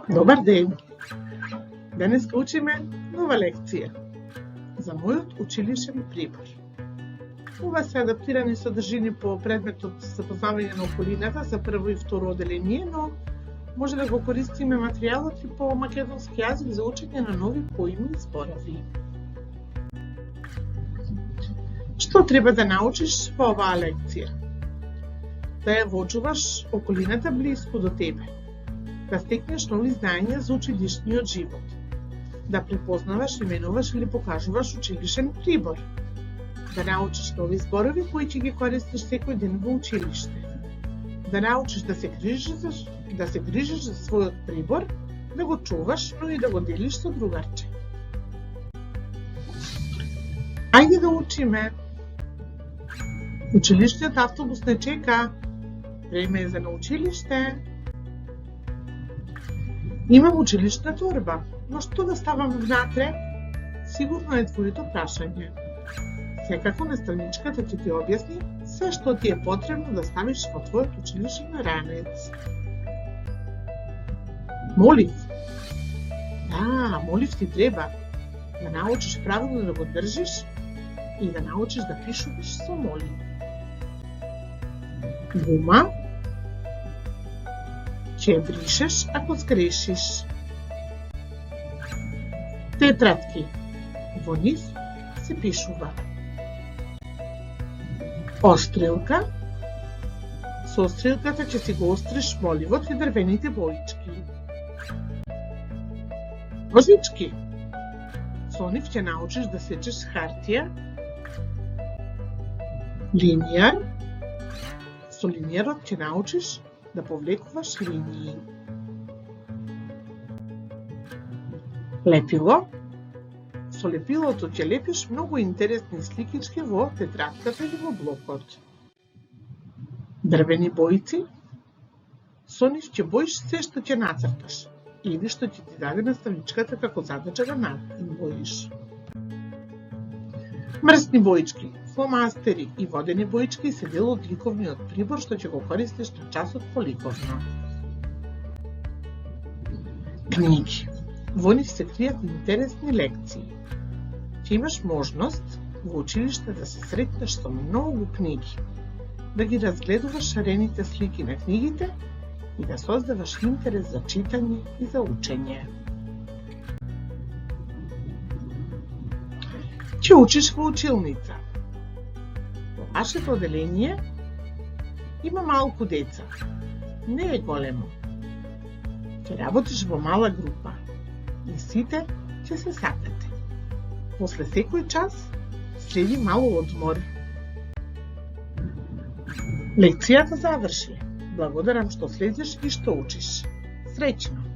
Добар ден! Денеска учиме нова лекција за мојот училишен прибор. Ова се адаптирани содржини по предметот запознавање на околината за прво и второ оделение, но може да го користиме материјалот и по македонски јазик за учење на нови поими и зборови. Што треба да научиш во оваа лекција? Да ја воочуваш околината близко до тебе, да стекнеш нови знаења за училишниот живот, да препознаваш, именуваш или покажуваш училишен прибор, да научиш нови зборови кои ќе ги користиш секој ден во училиште, да научиш да се грижиш за својот прибор, да го чуваш, но и да го делиш со другарче. Ајде да учиме. Училишниот автобус не чека. Време е за на училиште. Имам училишна торба, но што да ставам внатре? Сигурно е твоето прашање. Секако наставничката ќе ти објасни се што ти е потребно да ставиш во твојот училишен ранец. Молив. Да, молив ти треба да научиш правилно да го држиш и да научиш да пишуваш со молив. Гума. Ќе бришеш ако сгрешиш. Тетратки. Во нив се пишува. Острелка. Со острелката ќе си го остриш моливот и дрвените боички. Ножички. Со нив ќе научиш да сечеш хартија. Линијар. Со линијарот ќе научиш да повлекуваш линии. Лепило. Со лепилото ќе лепиш многу интересни сликички во тетратката или во блокот. Дрвени бојци. Со нив ќе боиш се што ќе нацрташ или што ќе ти даде наставничката како задача да боиш. Мрсни боички, фломастери и водени боички се дел од ликовниот прибор што ќе го користиш на часот по ликовно. Книги. Во нив се кријат интересни лекции. Ќе имаш можност во училиште да се сретнеш со многу книги, да ги разгледуваш шарените слики на книгите и да создаваш интерес за читање и за учење. Ќе учиш во училница. Во вашето оделение има малку деца. Не е големо. Ќе работиш во мала група и сите ќе се сакате. После секој час следи мал одмор. Лекцијата заврши. Благодарам што следиш и што учиш. Среќно!